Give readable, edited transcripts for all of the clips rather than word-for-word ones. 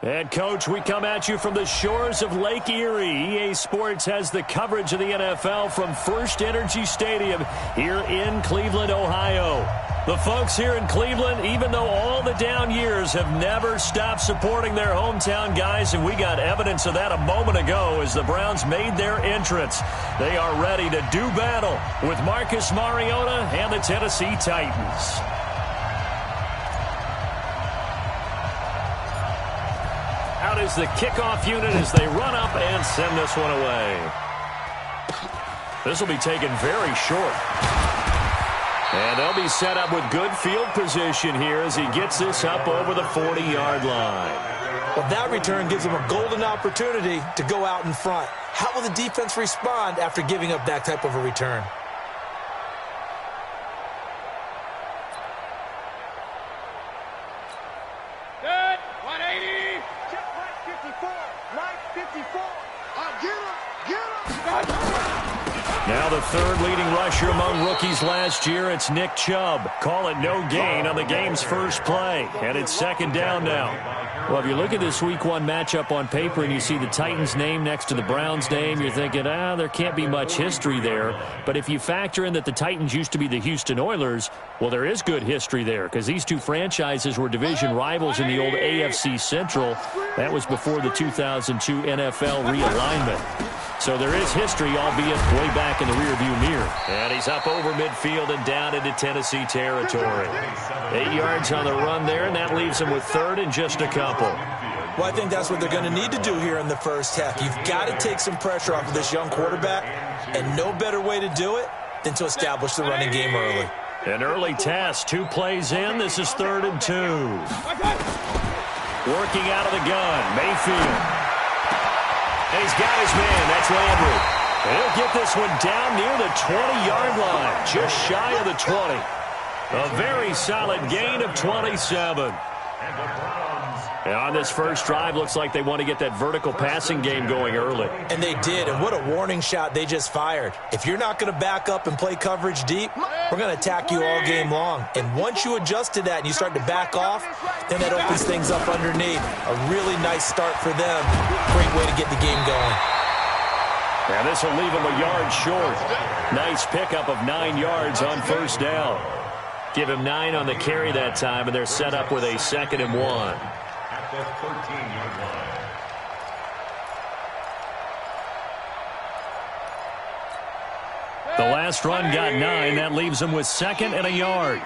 And, Coach, we come at you from the shores of Lake Erie. EA Sports has the coverage of the NFL from First Energy Stadium here in Cleveland, Ohio. The folks here in Cleveland, even though all the down years, have never stopped supporting their hometown guys, and we got evidence of that a moment ago as the Browns made their entrance. They are ready to do battle with Marcus Mariota and the Tennessee Titans. Out is the kickoff unit as they run up and send this one away. This will be taken very short. And they'll be set up with good field position here as he gets this up over the 40-yard line. Well, that return gives them a golden opportunity to go out in front. How will the defense respond after giving up that type of a return? Good. 180. Check Mike 54. Mike 54. Get him. Now the third leading rusher among rookies last year, it's Nick Chubb. Call it no gain on the game's first play. And it's second down now. Well, if you look at this Week 1 matchup on paper and you see the Titans' name next to the Browns' name, you're thinking, there can't be much history there. But if you factor in that the Titans used to be the Houston Oilers, well, there is good history there because these two franchises were division rivals in the old AFC Central. That was before the 2002 NFL realignment. So there is history, albeit way back in the rearview mirror. And he's up over midfield and down into Tennessee territory. 8 yards on the run there, and that leaves him with third and just a couple. Well, I think that's what they're going to need to do here in the first half. You've got to take some pressure off of this young quarterback, and no better way to do it than to establish the running game early. An early test, 2 plays in. This is 3rd and 2. Working out of the gun, Mayfield. And he's got his man. That's Landry. And he'll get this one down near the 20-yard line, just shy of the 20. A very solid gain of 27. And on this first drive, looks like they want to get that vertical passing game going early. And they did, and what a warning shot they just fired. If you're not going to back up and play coverage deep, we're going to attack you all game long. And once you adjust to that and you start to back off, then that opens things up underneath. A really nice start for them. Great way to get the game going. And this will leave them a yard short. Nice pickup of 9 yards on first down. Give him 9 on the carry that time, and they're set up with a 2nd and 1. The 13-yard line. The last run got 9. That leaves him with 2nd and a yard.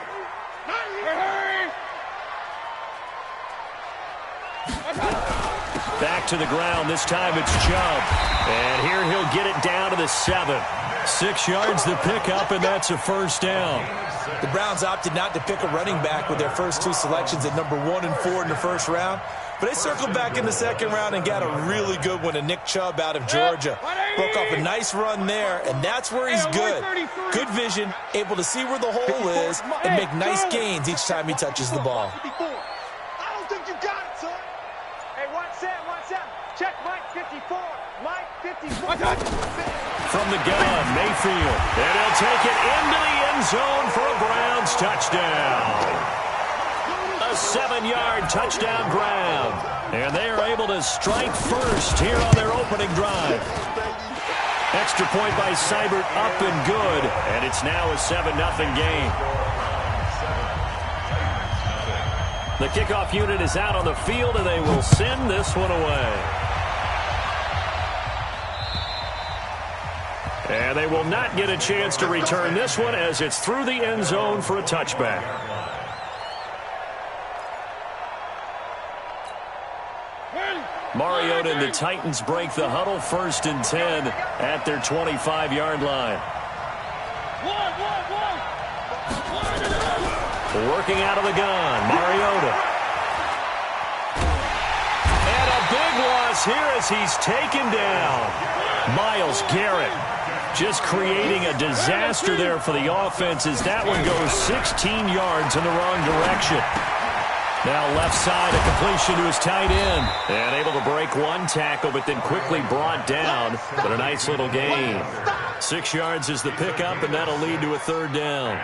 Back to the ground. This time it's Chubb. And here he'll get it down to the 7. 6 yards the pickup, and that's a first down. The Browns opted not to pick a running back with their first 2 selections at number 1 and 4 in the first round. But they circled back in the second round and got a really good one to Nick Chubb out of Georgia. Broke off a nice run there, and that's where he's good. Good vision, able to see where the hole is, and make nice gains each time he touches the ball. I don't think you got it, son. Hey, 1-7. Check Mike 54. Mike 54. From the gun, Mayfield. And he'll take it into the end zone for a Browns touchdown. A 7-yard touchdown grab. And they are able to strike first here on their opening drive. Extra point by Seibert up and good. And it's now a 7-0 game. The kickoff unit is out on the field, and they will send this one away. And they will not get a chance to return this one as it's through the end zone for a touchback. Mariota and the Titans break the huddle, 1st and 10 at their 25-yard line. Working out of the gun, Mariota. And a big loss here as he's taken down. Myles Garrett just creating a disaster there for the offense as that one goes 16 yards in the wrong direction. Now left side, a completion to his tight end. And able to break one tackle, but then quickly brought down. But a nice little gain. 6 yards is the pickup, and that'll lead to a 3rd down.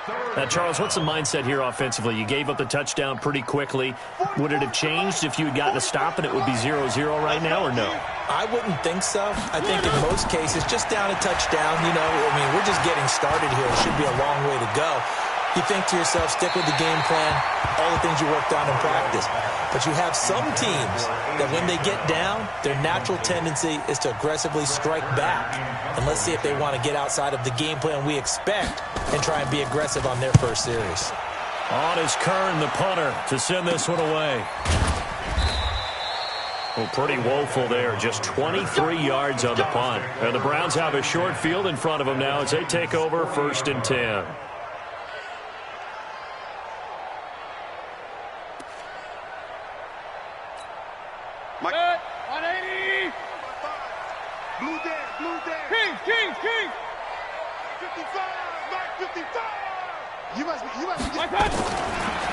Now, Charles, what's the mindset here offensively? You gave up the touchdown pretty quickly. Would it have changed if you had gotten a stop and it would be 0-0 right now, or no? I wouldn't think so. I think in most cases, just down a touchdown, we're just getting started here. It should be a long way to go. You think to yourself, stick with the game plan, all the things you worked on in practice. But you have some teams that when they get down, their natural tendency is to aggressively strike back. And let's see if they want to get outside of the game plan we expect and try and be aggressive on their first series. On is Kern, the punter, to send this one away. Well, pretty woeful there. Just 23 yards on the punt. And the Browns have a short field in front of them now as they take over 1st and 10. Mike. 180. Blue Dan. King. 55. Mike 55. You must be.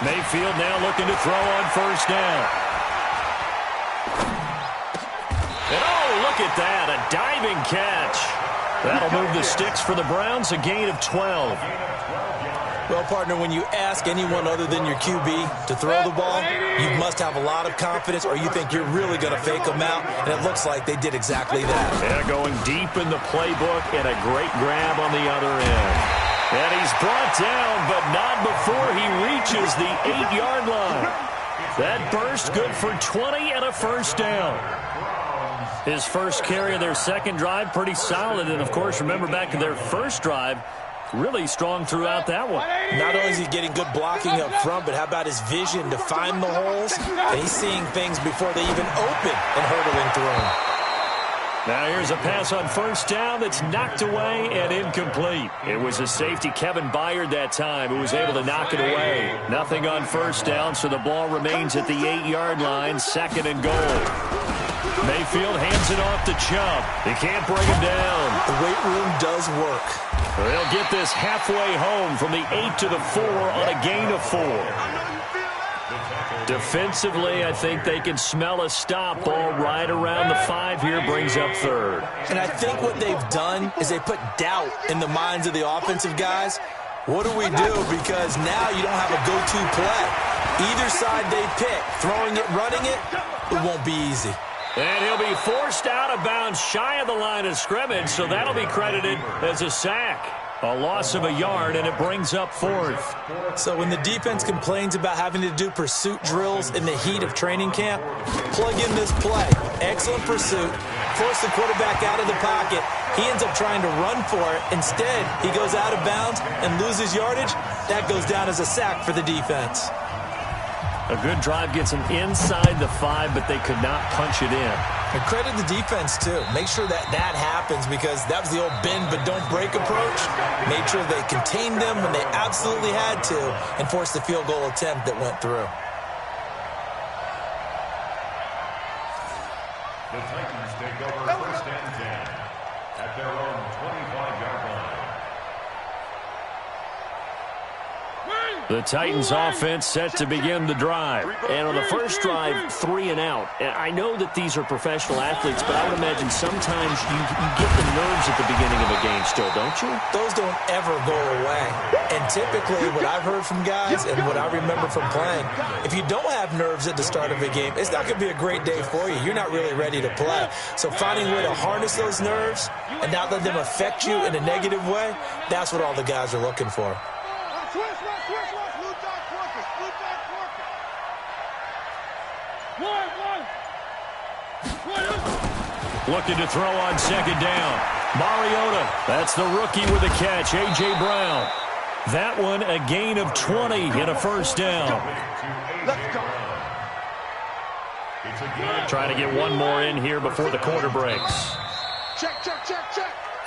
Mayfield now looking to throw on 1st down. And look at that. A diving catch. That'll move the sticks for the Browns, a gain of 12. Well, partner, when you ask anyone other than your QB to throw the ball, you must have a lot of confidence or you think you're really going to fake them out, and it looks like they did exactly that. Yeah, going deep in the playbook and a great grab on the other end. And he's brought down, but not before he reaches the 8-yard line. That burst good for 20 and a 1st down. His first carry of their second drive, pretty solid. And, of course, remember back to their first drive, really strong throughout that one. Not only is he getting good blocking up front, but how about his vision to find the holes? And he's seeing things before they even open and hurdling through them. Now here's a pass on 1st down that's knocked away and incomplete. It was a safety, Kevin Byard, that time, who was able to knock it away. Nothing on 1st down, so the ball remains at the 8-yard line, 2nd and goal. Mayfield hands it off to Chubb. He can't bring him down. The weight room does work. They'll get this halfway home from the 8 to the 4 on a gain of 4. Defensively, I think they can smell a stop. Ball right around the 5 here, brings up 3rd. And I think what they've done is they put doubt in the minds of the offensive guys. What do we do? Because now you don't have a go-to play. Either side they pick, throwing it, running it, it won't be easy. And he'll be forced out of bounds shy of the line of scrimmage, so that'll be credited as a sack. A loss of a yard, and it brings up 4th. So when the defense complains about having to do pursuit drills in the heat of training camp, plug in this play. Excellent pursuit. Force the quarterback out of the pocket. He ends up trying to run for it. Instead, he goes out of bounds and loses yardage. That goes down as a sack for the defense. A good drive gets them inside the 5, but they could not punch it in. And credit the defense, too. Make sure that happens because that was the old bend but don't break approach. Made sure they contained them when they absolutely had to and forced the field goal attempt that went through. The Titans take over 1st and 10 at their own 25-yard line. The Titans offense set to begin the drive. And on the first drive, 3 and out. I know that these are professional athletes, but I would imagine sometimes you get the nerves at the beginning of a game still, don't you? Those don't ever go away. And typically what I've heard from guys and what I remember from playing, if you don't have nerves at the start of a game, it's not going to be a great day for you. You're not really ready to play. So finding a way to harness those nerves and not let them affect you in a negative way, that's what all the guys are looking for. Looking to throw on 2nd down. Mariota, that's the rookie with the catch, A.J. Brown. That one a gain of 20 and a 1st down. Trying to get one more in here before the quarter breaks.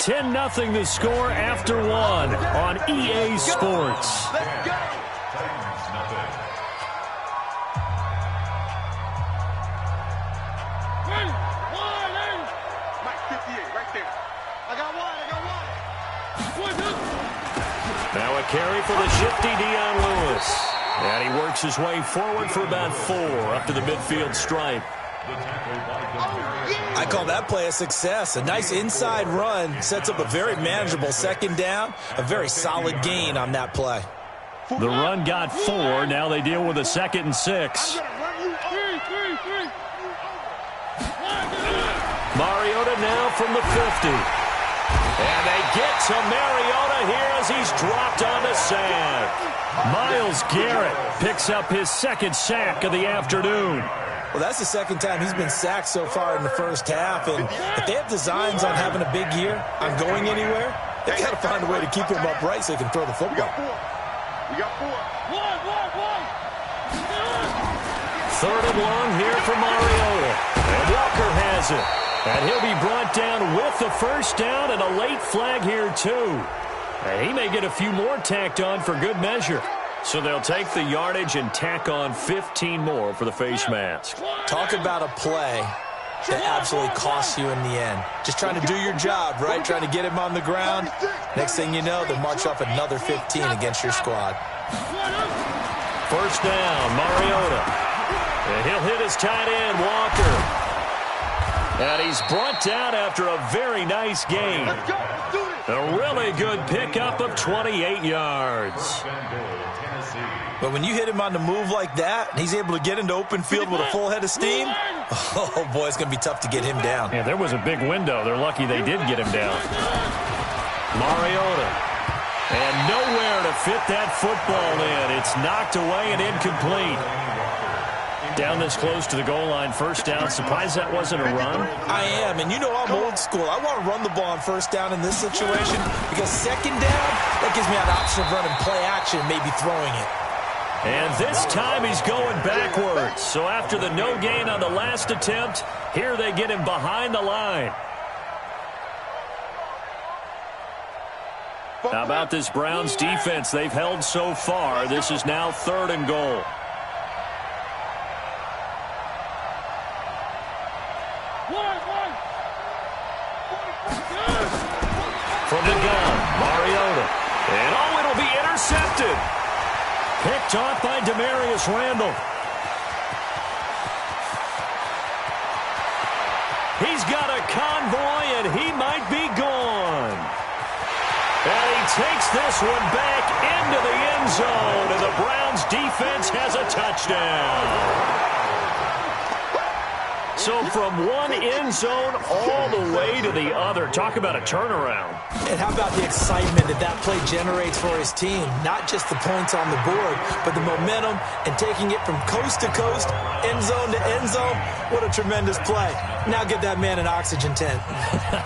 10-0 the score after 1 on EA Sports. Now a carry for the shifty Dion Lewis. And he works his way forward for about 4 up to the midfield stripe. I call that play a success. A nice inside run sets up a very manageable 2nd down. A very solid gain on that play. The run got 4. Now they deal with a 2nd and 6. Mariota now from the 50. And they get to Mariota here as he's dropped on the sand. Myles Garrett picks up his 2nd sack of the afternoon. Well, that's the 2nd time he's been sacked so far in the first half. And if they have designs on having a big year, on going anywhere, they've got to find a way to keep him upright so he can throw the football. We got 4. 3rd and long here for Mariota. And Walker has it. And he'll be brought down with the first down and a late flag here, too. And he may get a few more tacked on for good measure. So they'll take the yardage and tack on 15 more for the face mask. Talk about a play that absolutely costs you in the end. Just trying to do your job, right? Trying to get him on the ground. Next thing you know, they'll march off another 15 against your squad. First down, Mariota. And he'll hit his tight end, Walker. And he's brought down after a very nice game. A really good pickup of 28 yards. But when you hit him on the move like that, and he's able to get into open field with a full head of steam, oh, boy, it's going to be tough to get him down. Yeah, there was a big window. They're lucky they did get him down. Mariota. And nowhere to fit that football in. It's knocked away and incomplete. Down this close to the goal line, first down. Surprised that wasn't a run? I am, and you know I'm old school. I want to run the ball on first down in this situation because 2nd down, that gives me an option of running play action, maybe throwing it. And this time he's going backwards. So after the no gain on the last attempt, here they get him behind the line. How about this Browns defense they've held so far? This is now 3rd and goal. From the gun, Mariota. And oh, it'll be intercepted. Picked off by Demarius Randall. He's got a convoy, and he might be gone. And he takes this one back into the end zone, and the Browns defense has a touchdown. So from one end zone all the way to the other. Talk about a turnaround. And how about the excitement that play generates for his team? Not just the points on the board, but the momentum and taking it from coast to coast, end zone to end zone. What a tremendous play. Now get that man an oxygen tent.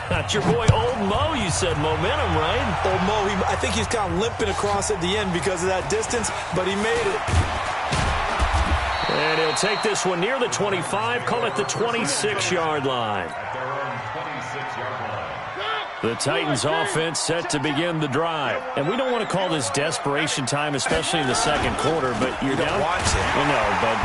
That's your boy Old Mo. You said momentum, right? Old Mo, I think he's kind of limping across at the end because of that distance, but he made it. And he'll take this one near the 25, call it the 26-yard line. The Titans offense set to begin the drive. And we don't want to call this desperation time, especially in the 2nd quarter, but you're down. Watch it. Well, no, but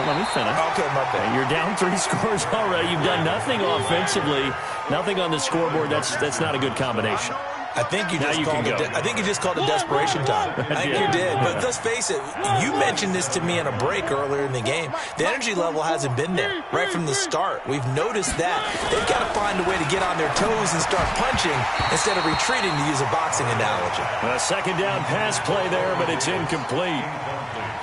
let me finish. Okay, my bad. You're down 3 scores already. You've done nothing offensively, nothing on the scoreboard. That's not a good combination. I think you just called it desperation time. I think you did. But let's face it, you mentioned this to me in a break earlier in the game. The energy level hasn't been there right from the start. We've noticed that. They've got to find a way to get on their toes and start punching instead of retreating, to use a boxing analogy. A 2nd down pass play there, but it's incomplete.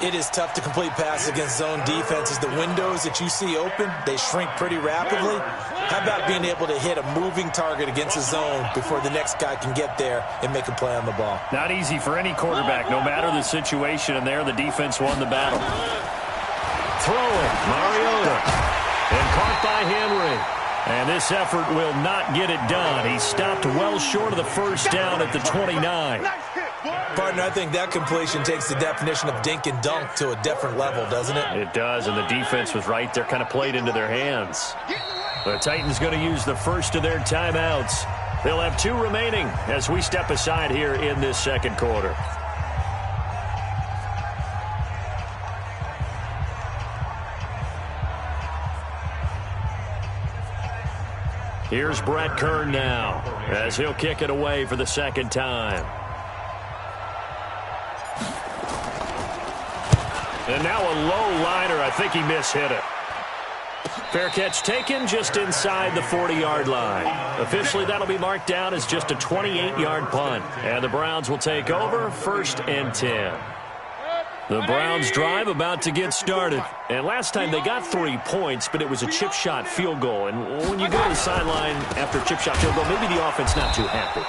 It is tough to complete passes against zone defenses. The windows that you see open, they shrink pretty rapidly. How about being able to hit a moving target against a zone before the next guy can get there and make a play on the ball? Not easy for any quarterback, no matter the situation, and there the defense won the battle. Throwing, Mariota, and caught by Henry. And this effort will not get it done. He stopped well short of the first down at the 29. Partner, I think that completion takes the definition of dink and dunk to a different level, doesn't it? It does, and the defense was right there, kind of played into their hands. The Titans going to use the first of their timeouts. They'll have 2 remaining as we step aside here in this 2nd quarter. Here's Brett Kern now as he'll kick it away for the 2nd time. And now a low liner. I think he mishit it. Fair catch taken just inside the 40-yard line. Officially, that'll be marked down as just a 28-yard punt. And the Browns will take over 1st and 10. The Browns drive about to get started. And last time they got 3 points, but it was a chip shot field goal. And when you go to the sideline after a chip shot field goal, maybe the offense not too happy.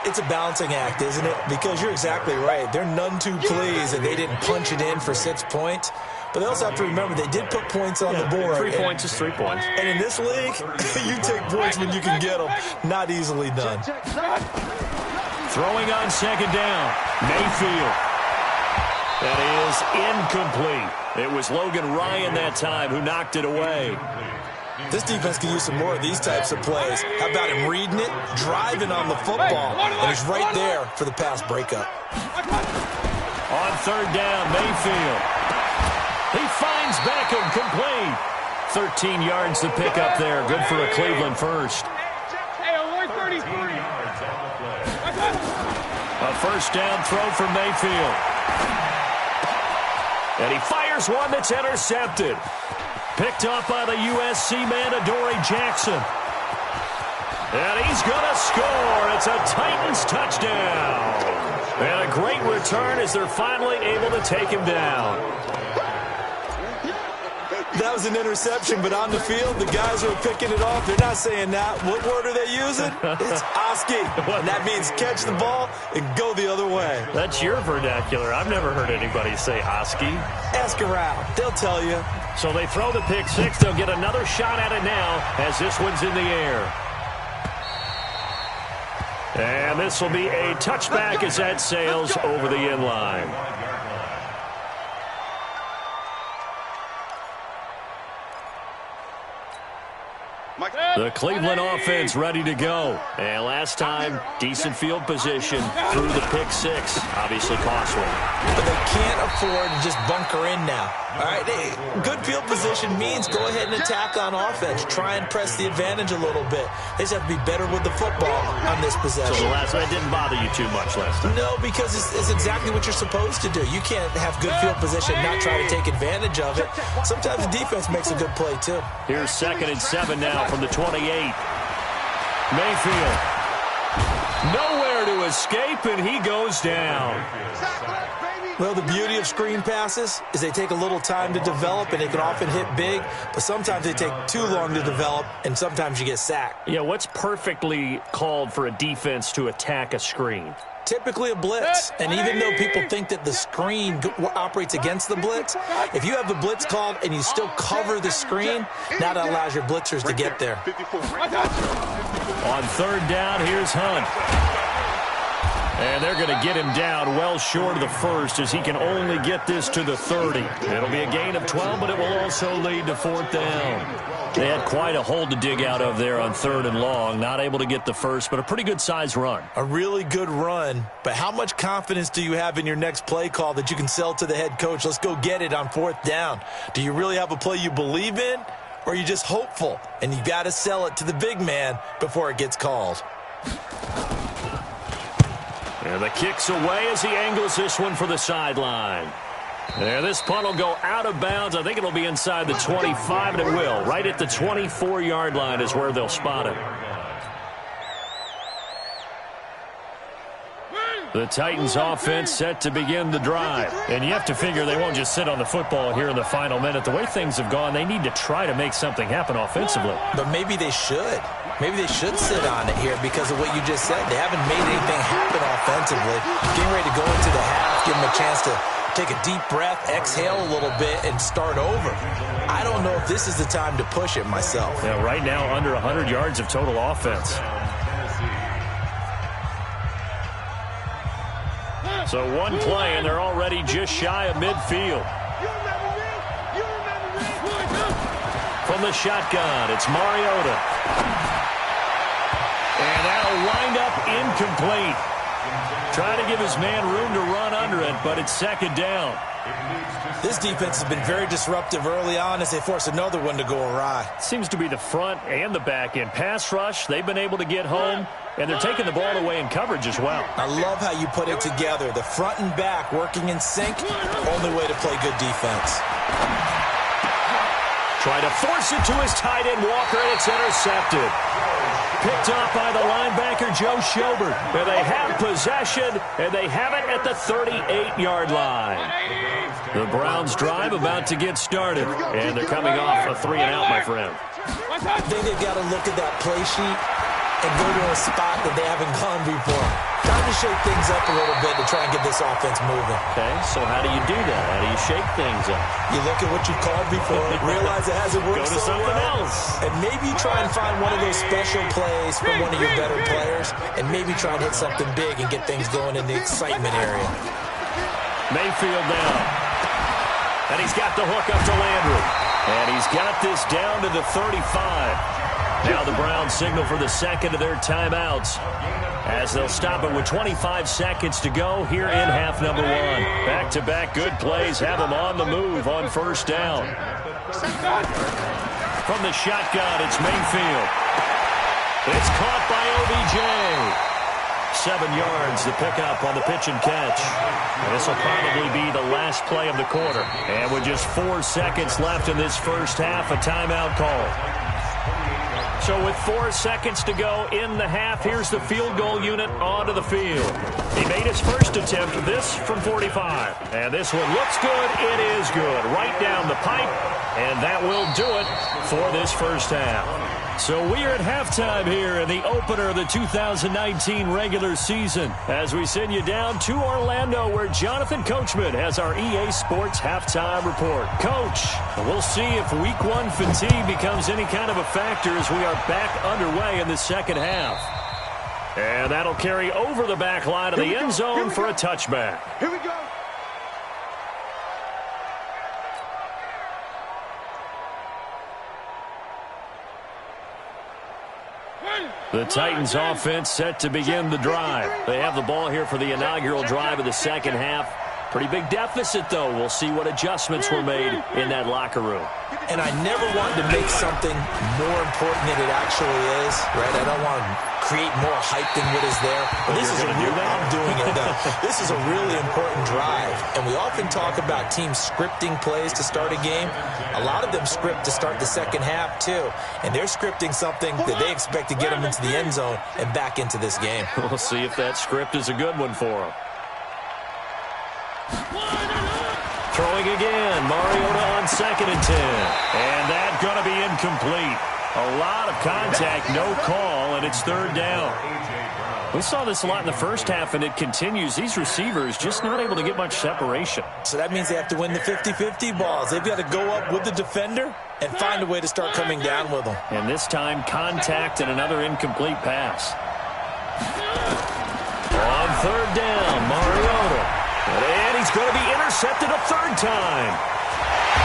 It's a balancing act, isn't it? Because you're exactly right. They're none too pleased that they didn't punch it in for 6 points. But they also have to remember they did put points on the board. 3 points is 3 points. And in this league, you take points when you can get them. Not easily done. Throwing on second down. Mayfield. That is incomplete. It was Logan Ryan that time who knocked it away. This defense can use some more of these types of plays. How about him reading it, driving on the football, and he's right there for the pass breakup. On third down, Mayfield. He finds Beckham, complete. 13 yards to pick up there. Good for a Cleveland first. A first down throw for Mayfield. And he fires one that's intercepted. Picked up by the USC man, Adoree Jackson. And he's going to score. It's a Titans touchdown. And a great return as they're finally able to take him down. That was an interception, but on the field, the guys who are picking it off, they're not saying that. What word are they using? It's Oski. And that means catch the ball and go the other way. That's your vernacular. I've never heard anybody say Oski. Ask around. They'll tell you. So they throw the pick six. They'll get another shot at it now as this one's in the air. And this will be a touchback as that sails over the end line. The Cleveland offense ready to go. And last time, decent field position through the pick six. Obviously costly. But they can't afford to just bunker in now. All right, good field position means go ahead and attack on offense. Try and press the advantage a little bit. They just have to be better with the football on this possession. So the last one didn't bother you too much last time? No, because it's exactly what you're supposed to do. You can't have good field position and not try to take advantage of it. Sometimes the defense makes a good play, too. Here's 2nd and 7 now from the 28. Mayfield. Nowhere to escape, and he goes down. Well, the beauty of screen passes is they take a little time to develop, and they can often hit big, but sometimes they take too long to develop, and sometimes you get sacked. Yeah, what's perfectly called for a defense to attack a screen? Typically a blitz, and even though people think that the screen operates against the blitz, if you have the blitz called and you still cover the screen, now that allows your blitzers to get there. On third down, here's Hunt. And they're going to get him down well short of the first as he can only get this to the 30. It'll be a gain of 12, but it will also lead to 4th down. They had quite a hole to dig out of there on 3rd and long. Not able to get the first, but a pretty good-sized run. A really good run, but how much confidence do you have in your next play call that you can sell to the head coach? Let's go get it on 4th down. Do you really have a play you believe in, or are you just hopeful? And you got to sell it to the big man before it gets called. And the kick's away as he angles this one for the sideline. And this punt will go out of bounds. I think it'll be inside the 25, and it will. Right at the 24-yard line is where they'll spot it. The Titans offense set to begin the drive. And you have to figure they won't just sit on the football here in the final minute. The way things have gone, they need to try to make something happen offensively. But maybe they should. Maybe they should sit on it here because of what you just said. They haven't made anything happen offensively. Getting ready to go into the half, give them a chance to take a deep breath, exhale a little bit, and start over. I don't know if this is the time to push it myself. Yeah, right now under 100 yards of total offense. So one play, and they're already just shy of midfield. From the shotgun, it's Mariota. And that'll wind up incomplete. Trying to give his man room to run under it, but it's 2nd down. This defense has been very disruptive early on as they force another one to go awry. Seems to be the front and the back end. Pass rush, they've been able to get home, and they're taking the ball away in coverage as well. I love how you put it together. The front and back working in sync, only way to play good defense. Trying to force it to his tight end, Walker, and it's intercepted. picked off by the linebacker, Joe Schobert. And they have possession, and they have it at the 38-yard line. The Browns drive about to get started, and they're coming off a 3-and-out, my friend. I think they've got to look at that play sheet and go to a spot that they haven't gone before. Time to shake things up a little bit to try and get this offense moving. Okay, so how do you do that? How do you shake things up? You look at what you've called before, realize it hasn't worked Go to so something well, else. and maybe try and find one of those special plays from one of your better players, and maybe try and hit something big and get things going in the excitement area. Mayfield down. And he's got the hook up to Landry. And he's got this down to the 35. Now the Browns signal for the second of their timeouts as they'll stop it with 25 seconds to go here in half number one. Back-to-back good plays have them on the move on first down. From the shotgun, it's Mayfield. It's caught by OBJ. 7 yards, the pickup on the pitch and catch. And this will probably be the last play of the quarter. And with just 4 seconds left in this first half, a timeout call. So with 4 seconds to go in the half, here's the field goal unit onto the field. He made his first attempt, this from 45. And this one looks good. It is good. Right down the pipe. And that will do it for this first half. So we are at halftime here in the opener of the 2019 regular season as we send you down to Orlando where Jonathan Coachman has our EA Sports halftime report. Coach, we'll see if week one fatigue becomes any kind of a factor as we are back underway in the second half. And that'll carry over the back line of the end zone for a touchback. Here we go. The Titans offense set to begin the drive. They have the ball here for the inaugural drive of the second half. Pretty big deficit, though. We'll see what adjustments were made in that locker room. And I never wanted to make something more important than it actually is, right? I don't want to create more hype than what is there. But this is a real, I'm doing it, though. This is a really important drive. And we often talk about teams scripting plays to start a game. A lot of them script to start the second half, too. And they're scripting something that they expect to get them into the end zone and back into this game. We'll see if that script is a good one for them. Throwing again, Mariota on 2nd and 10. And that's going to be incomplete. A lot of contact, no call, and it's 3rd down. We saw this a lot in the first half, and it continues. These receivers just not able to get much separation. So that means they have to win the 50-50 balls. They've got to go up with the defender and find a way to start coming down with them. And this time, contact and another incomplete pass. On 3rd down, Mariota. And he's going to be intercepted a 3rd time.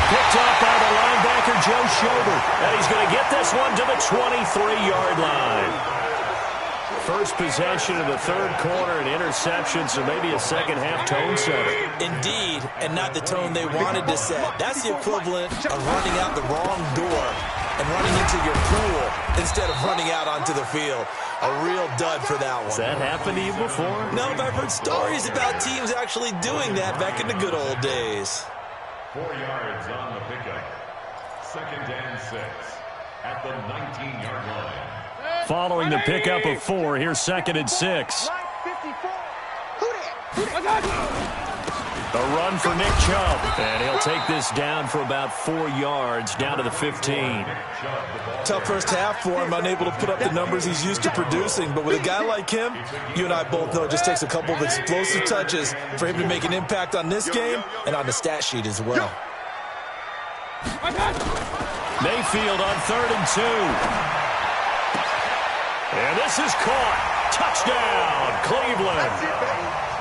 Picked off by the linebacker, Joe Schobert. And he's going to get this one to the 23-yard line. First possession of the 3rd quarter, an interception, so maybe a second-half tone setter. Indeed, and not the tone they wanted to set. That's the equivalent of running out the wrong door and running into your pool instead of running out onto the field. A real dud for that one. Has that happened to you before? No, but I've heard stories about teams actually doing that back in the good old days. 4 yards on the pickup. 2nd and 6 at the 19-yard line. Following the pickup of 4, here's 2nd and 6. A run for Nick Chubb, and he'll take this down for about 4 yards, down to the 15. Tough first half for him, unable to put up the numbers he's used to producing. But with a guy like him, you and I both know it just takes a couple of explosive touches for him to make an impact on this game and on the stat sheet as well. Mayfield on 3rd and 2. And this is caught. Touchdown, Cleveland.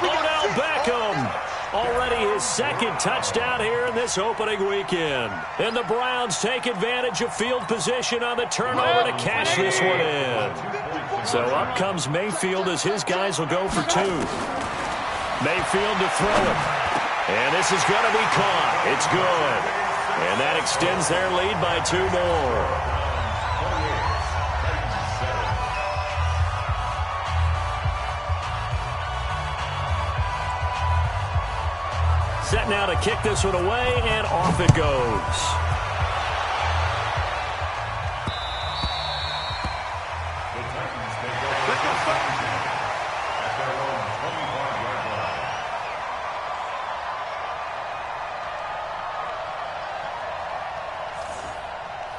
Odell Beckham. Already his 2nd touchdown here in this opening weekend. And the Browns take advantage of field position on the turnover to cash this one in. So up comes Mayfield as his guys will go for 2. Mayfield to throw it. And this is going to be caught. It's good. And that extends their lead by 2 more. Set now to kick this one away, and off it goes.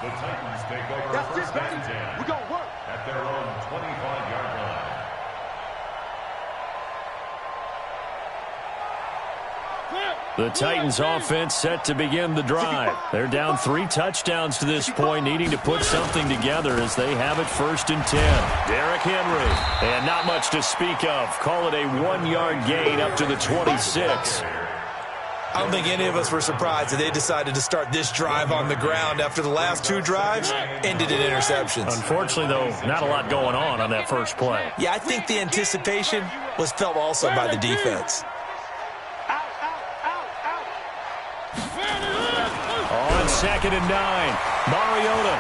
The Titans take over That's first it, and baby. 10 We're going to work. at their own 25-yard line. The Titans offense set to begin the drive. They're down 3 touchdowns to this point, needing to put something together as they have it 1st and 10. Derrick Henry, and not much to speak of. Call it a 1-yard gain up to the 26. I don't think any of us were surprised that they decided to start this drive on the ground after the last 2 drives ended in interceptions. Unfortunately, though, not a lot going on that first play. Yeah, I think the anticipation was felt also by the defense. On 2nd and 9, Mariota.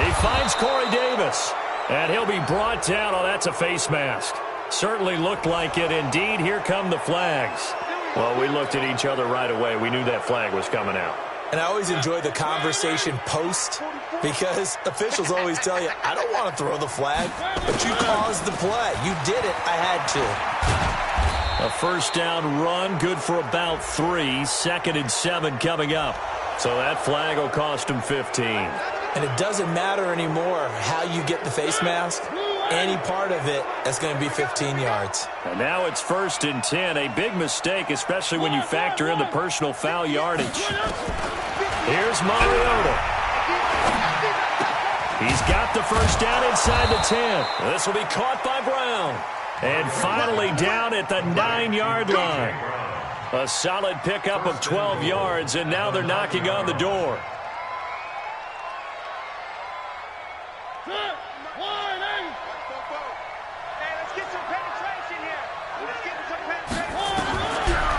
He finds Corey Davis, and he'll be brought down. Oh, that's a face mask. Certainly looked like it. Indeed, here come the flags. Well, we looked at each other right away. We knew that flag was coming out. And I always enjoy the conversation post because officials always tell you, I don't want to throw the flag, but you caused the play. You did it. I had to. A first down run, good for about 3. 2nd and 7 coming up. So that flag will cost him 15. And it doesn't matter anymore how you get the face mask. Any part of it, that's going to be 15 yards. And now it's 1st and 10. A big mistake, especially when you factor in the personal foul yardage. Here's Mariota. He's got the first down inside the 10. This will be caught by Brown. And finally down at the 9-yard line. A solid pickup of 12 yards, and now they're knocking on the door.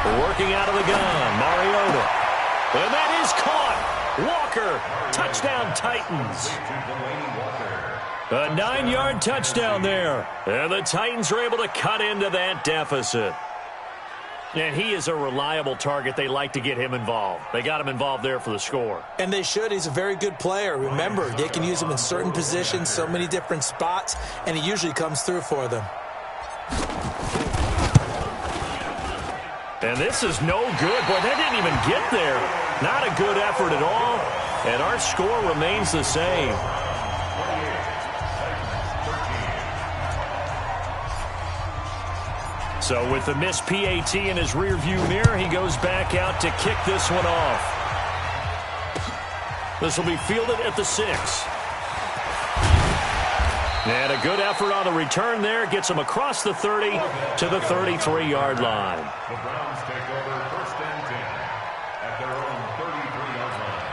Working out of the gun, Mariota. And that is caught. Walker, touchdown Titans. A 9-yard touchdown there. And the Titans are able to cut into that deficit. And he is a reliable target. They like to get him involved. They got him involved there for the score. And they should. He's a very good player. Remember, they can use him in certain positions, so many different spots, and he usually comes through for them. And this is no good. Boy, that didn't even get there. Not a good effort at all. And our score remains the same. So with the missed PAT in his rearview mirror, he goes back out to kick this one off. This will be fielded at the 6. And a good effort on the return there. Gets him across the 30 to the 33-yard line. The Browns take over 1st and 10 at their own 33-yard line.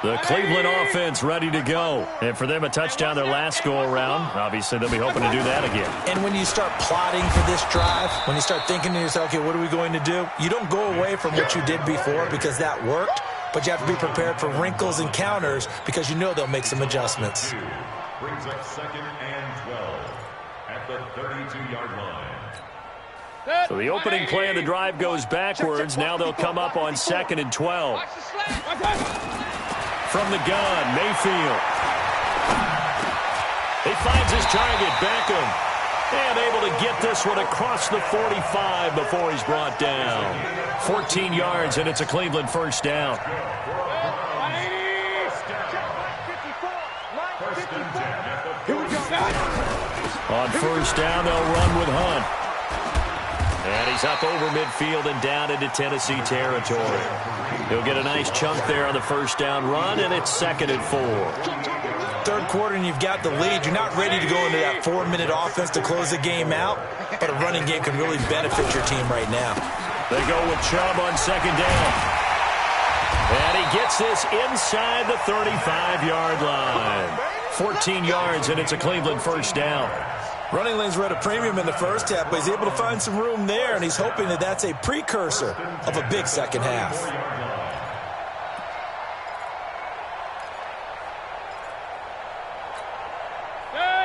The Cleveland offense ready to go. And for them, a touchdown their last go-around. Obviously, they'll be hoping to do that again. And when you start plotting for this drive, when you start thinking to yourself, okay, what are we going to do? You don't go away from what you did before because that worked, but you have to be prepared for wrinkles and counters because you know they'll make some adjustments. Brings up 2nd and 12 at the 32-yard line. So the opening play of the drive goes backwards. Now they'll come up on 2nd and 12. From the gun, Mayfield. He finds his target, Beckham. And able to get this one across the 45 before he's brought down. 14 yards, and it's a Cleveland first down. On first down, they'll run with Hunt. And he's up over midfield and down into Tennessee territory. He'll get a nice chunk there on the first down run, and it's 2nd and 4. Third quarter and you've got the lead. You're not ready to go into that 4-minute offense to close the game out, but a running game can really benefit your team right now. They go with Chubb on 2nd down. And he gets this inside the 35-yard line. 14 yards, and it's a Cleveland first down. Running lanes were at a premium in the first half, but he's able to find some room there, and he's hoping that that's a precursor of a big second half.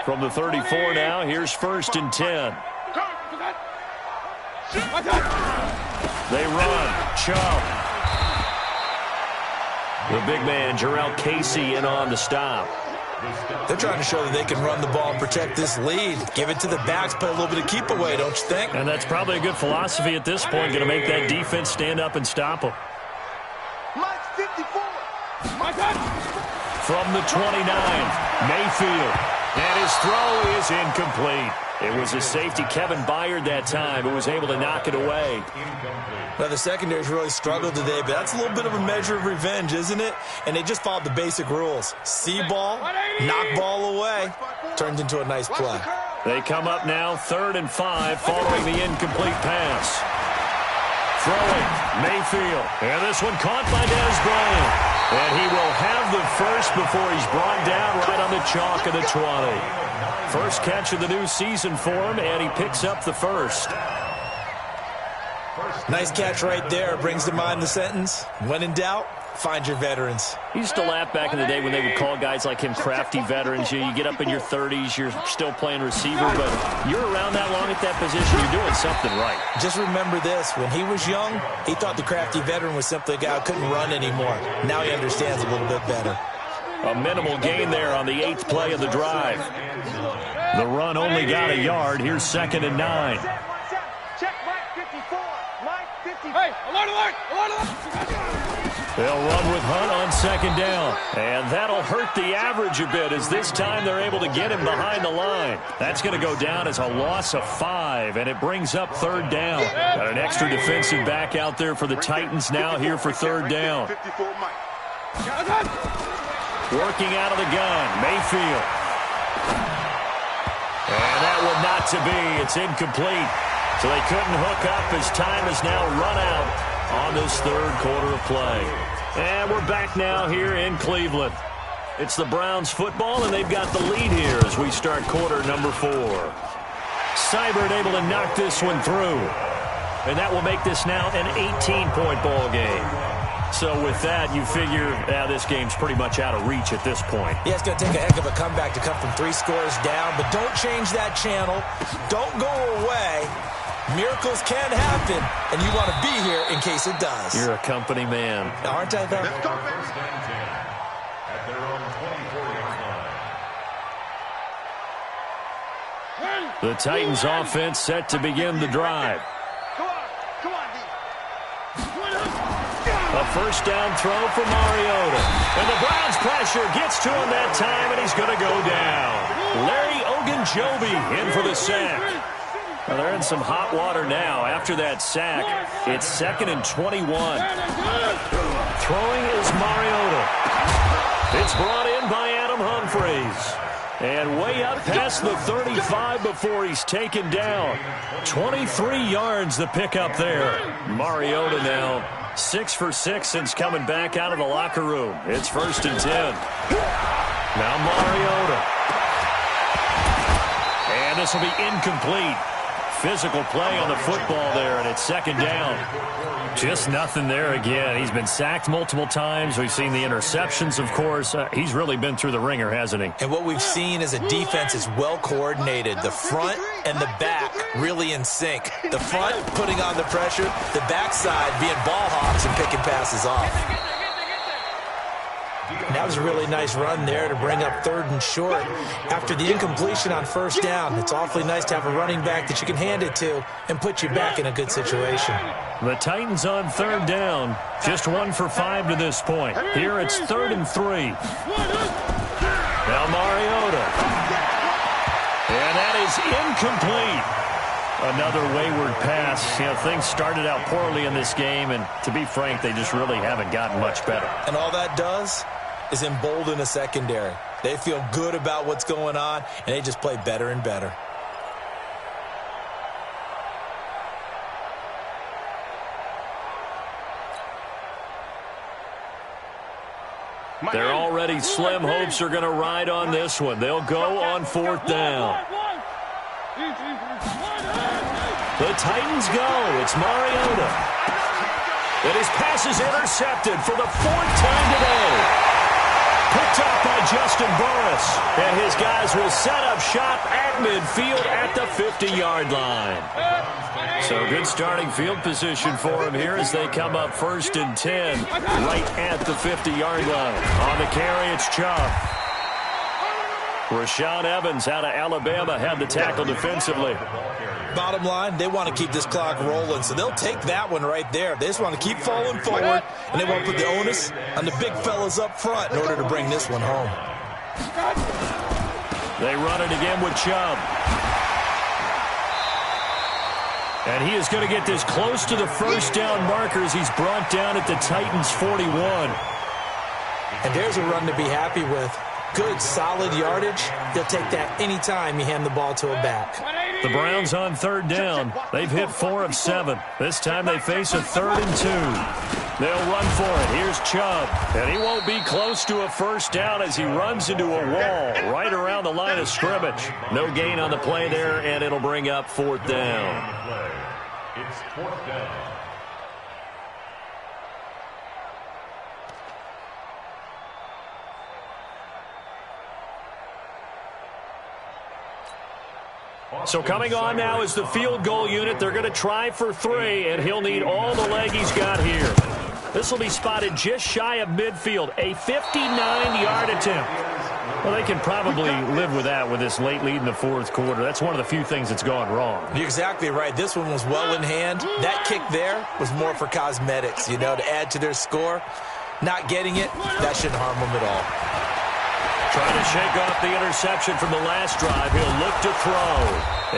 From the 34 now, here's 1st and 10. They run. Chubb. The big man, Jarrell Casey, in on the stop. They're trying to show that they can run the ball and protect this lead. Give it to the backs, play a little bit of keep away, don't you think? And that's probably a good philosophy at this point, going to make that defense stand up and stop them. Mike 54. From the 29, Mayfield. And his throw is incomplete. It was a safety, Kevin Byard, that time, who was able to knock it away. Well, the secondary's really struggled today, but that's a little bit of a measure of revenge, isn't it? And they just followed the basic rules. See ball, knock ball away. Turns into a nice play. They come up now 3rd and 5 following the incomplete pass. Throwing, Mayfield. And this one caught by Des Bryant. And he will have the first before he's brought down right on the chalk of the 20. First catch of the new season for him, and he picks up the first. Nice catch right there. Brings to mind the sentence, when in doubt, find your veterans. He used to laugh back in the day when they would call guys like him crafty veterans. You get up in your 30s, you're still playing receiver, but you're around that long at that position, you're doing something right. Just remember this. When he was young, he thought the crafty veteran was simply a guy who couldn't run anymore. Now he understands a little bit better. A minimal gain there on the 8th play of the drive. The run only got a yard. Here's 2nd and 9. Check Mike 54. Mike 54. Hey, alert. They'll run with Hunt on 2nd down. And that'll hurt the average a bit as this time they're able to get him behind the line. That's going to go down as a loss of 5, and it brings up 3rd down. Got an extra defensive back out there for the Titans now here for 3rd down. Working out of the gun, Mayfield. And that one not to be. It's incomplete. So they couldn't hook up as time has now run out on this 3rd quarter of play. And we're back now here in Cleveland. It's the Browns football, and they've got the lead here as we start quarter number 4. Seibert able to knock this one through. And that will make this now an 18-point ball game. So with that, you figure this game's pretty much out of reach at this point. Yeah, it's going to take a heck of a comeback to come from 3 scores down, but don't change that channel. Don't go away. Miracles can happen, and you want to be here in case it does. You're a company man. Aren't I, though? First and 10 at their own 24-yard line. The Titans offense set to begin the drive. Come on, D. A first down throw for Mariota. And the Browns pressure gets to him that time, and he's going to go down. Larry Ogunjobi in for the sack. Well, they're in some hot water now. After that sack, it's 2nd and 21. Throwing is Mariota. It's brought in by Adam Humphries. And way up past the 35 before he's taken down. 23 yards the pickup there. Mariota now 6 for 6 since coming back out of the locker room. It's 1st and 10. Now Mariota. And this will be incomplete. Physical play on the football there, and it's 2nd down. Just nothing there again. He's been sacked multiple times. We've seen the interceptions, of course. He's really been through the ringer, hasn't he? And what we've seen is a defense is well coordinated. The front and the back really in sync. The front putting on the pressure, the backside being ball hawks and picking passes off. And that was a really nice run there to bring up 3rd and short. After the incompletion on 1st down, it's awfully nice to have a running back that you can hand it to and put you back in a good situation. The Titans on 3rd down. Just 1 for 5 to this point. Here it's 3rd and 3. Now Mariota. And that is incomplete. Another wayward pass. You know, things started out poorly in this game, and to be frank, they just really haven't gotten much better. And all that does is embolden a secondary. They feel good about what's going on, and they just play better and better. Their already slim hopes are going to ride on this one. They'll go on 4th down. The Titans go. It's Mariota. And his pass is intercepted for the 4th time today. Picked up by Justin Burris. And his guys will set up shop at midfield at the 50-yard line. So good starting field position for him here as they come up 1st and 10 right at the 50-yard line. On the carry, it's Chubb. Rashaan Evans out of Alabama had the tackle defensively. Bottom line, they want to keep this clock rolling, so they'll take that one right there. They just want to keep falling forward, and they want to put the onus on the big fellas up front in order to bring this one home. They run it again with Chubb. And he is going to get this close to the first down markers. He's brought down at the Titans' 41. And there's a run to be happy with. Good, solid yardage. He'll take that anytime you hand the ball to a back. The Browns on third down. They've hit 4 of 7. This time they face a 3rd and 2. They'll run for it. Here's Chubb. And he won't be close to a first down as he runs into a wall right around the line of scrimmage. No gain on the play there, and it'll bring up 4th down. It's 4th down. So coming on now is the field goal unit. They're going to try for 3, and he'll need all the leg he's got here. This will be spotted just shy of midfield, a 59-yard attempt. Well, they can probably live with that with this late lead in the 4th quarter. That's one of the few things that's gone wrong. You're exactly right. This one was well in hand. That kick there was more for cosmetics, you know, to add to their score. Not getting it, that shouldn't harm them at all. Trying to shake off the interception from the last drive. He'll look to throw.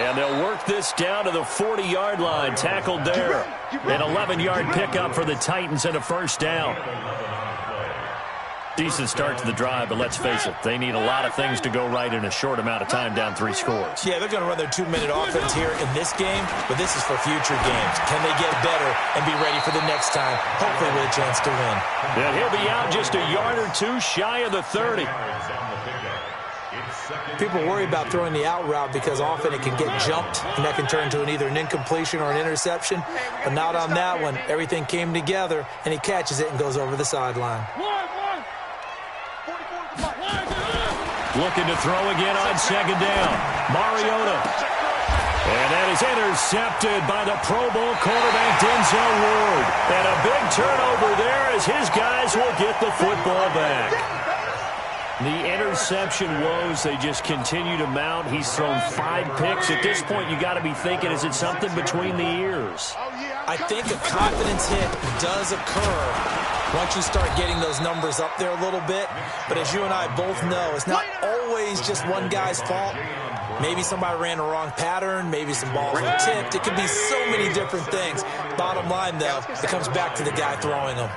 And they'll work this down to the 40-yard line. Tackled there. An 11-yard pickup for the Titans and a first down. Decent start to the drive, but let's face it, they need a lot of things to go right in a short amount of time, down 3 scores. Yeah, they're going to run their 2-minute offense here in this game, but this is for future games. Can they get better and be ready for the next time, hopefully with a chance to win? Yeah, he'll be out just a yard or 2 shy of the 30. People worry about throwing the out route because often it can get jumped, and that can turn to either an incompletion or an interception. But not on that one. Everything came together, and he catches it and goes over the sideline. Looking to throw again on 2nd down. Mariota. And that is intercepted by the Pro Bowl quarterback Denzel Ward. And a big turnover there as his guys will get the football back. The interception woes, they just continue to mount. He's thrown 5 picks. At this point, you got to be thinking, is it something between the ears? I think a confidence hit does occur once you start getting those numbers up there a little bit. But as you and I both know, it's not always just one guy's fault. Maybe somebody ran a wrong pattern. Maybe some balls were tipped. It could be so many different things. Bottom line, though, it comes back to the guy throwing them.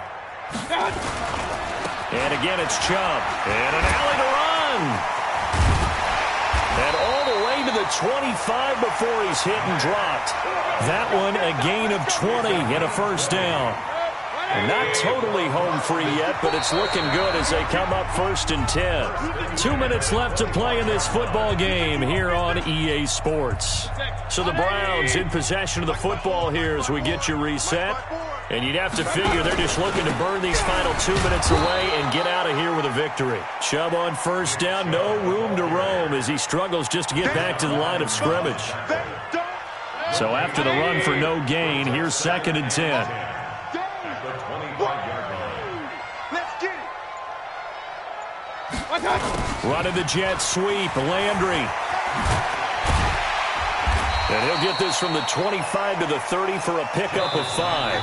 And again, it's Chubb. And an alley to run. And all the way to the 25 before he's hit and dropped. That one, a gain of 20 and a first down. And not totally home free yet, but it's looking good as they come up 1st and 10. 2 minutes left to play in this football game here on EA Sports. So the Browns in possession of the football here as we get you reset. And you'd have to figure they're just looking to burn these final 2 minutes away and get out of here with a victory. Chubb on first down, no room to roam as he struggles just to get back to the line of scrimmage. So after the run for no gain, here's 2nd and 10. Running the jet sweep, Landry. And he'll get this from the 25 to the 30 for a pickup of 5.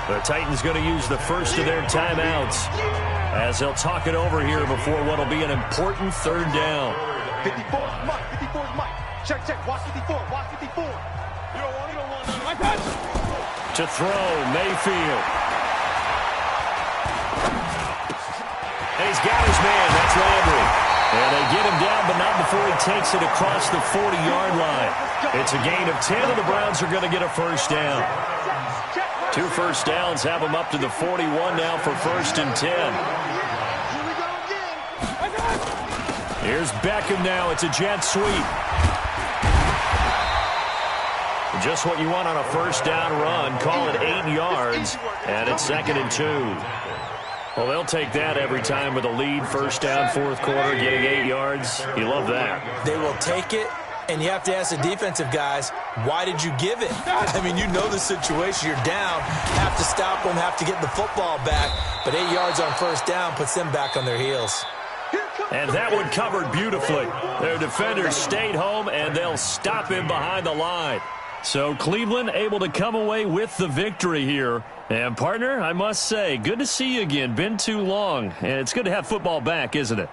The Titans going to use the first of their timeouts as they'll talk it over here before what will be an important 3rd down. 54, Mike, 54 is Mike. Check, watch 54, watch 54. You don't want it. To throw, Mayfield. And he's got his man, that's Landry. And they get him down, but not before he takes it across the 40-yard line. It's a gain of 10, and the Browns are going to get a first down. 2 first downs have them up to the 41 now for 1st and 10. Here's Beckham now. It's a jet sweep. Just what you want on a first down run. Call it 8 yards, and it's 2nd and 2. Well, they'll take that every time with a lead. First down, 4th quarter, getting 8 yards. You love that. They will take it, and you have to ask the defensive guys, why did you give it? I mean, you know the situation. You're down, have to stop them, have to get the football back. But 8 yards on first down puts them back on their heels. And that one covered beautifully. Their defenders stayed home, and they'll stop him behind the line. So Cleveland able to come away with the victory here. And, partner, I must say, good to see you again. Been too long. And it's good to have football back, isn't it?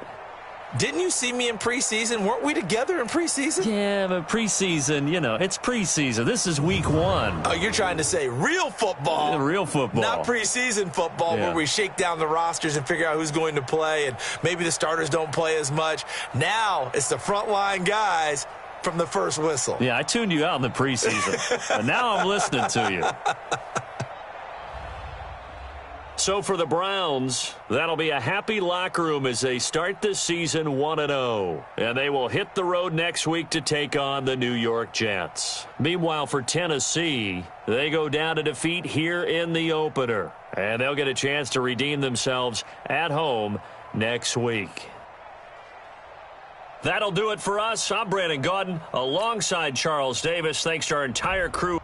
Didn't you see me in preseason? Weren't we together in preseason? Yeah, but preseason, you know, it's preseason. This is week 1. Oh, you're trying to say real football. Real football. Not preseason football where we shake down the rosters and figure out who's going to play, and maybe the starters don't play as much. Now it's the frontline guys from the first whistle. Yeah, I tuned you out in the preseason. But now I'm listening to you. So for the Browns, that'll be a happy locker room as they start this season 1-0. And they will hit the road next week to take on the New York Jets. Meanwhile, for Tennessee, they go down to defeat here in the opener. And they'll get a chance to redeem themselves at home next week. That'll do it for us. I'm Brandon Gaudin alongside Charles Davis. Thanks to our entire crew.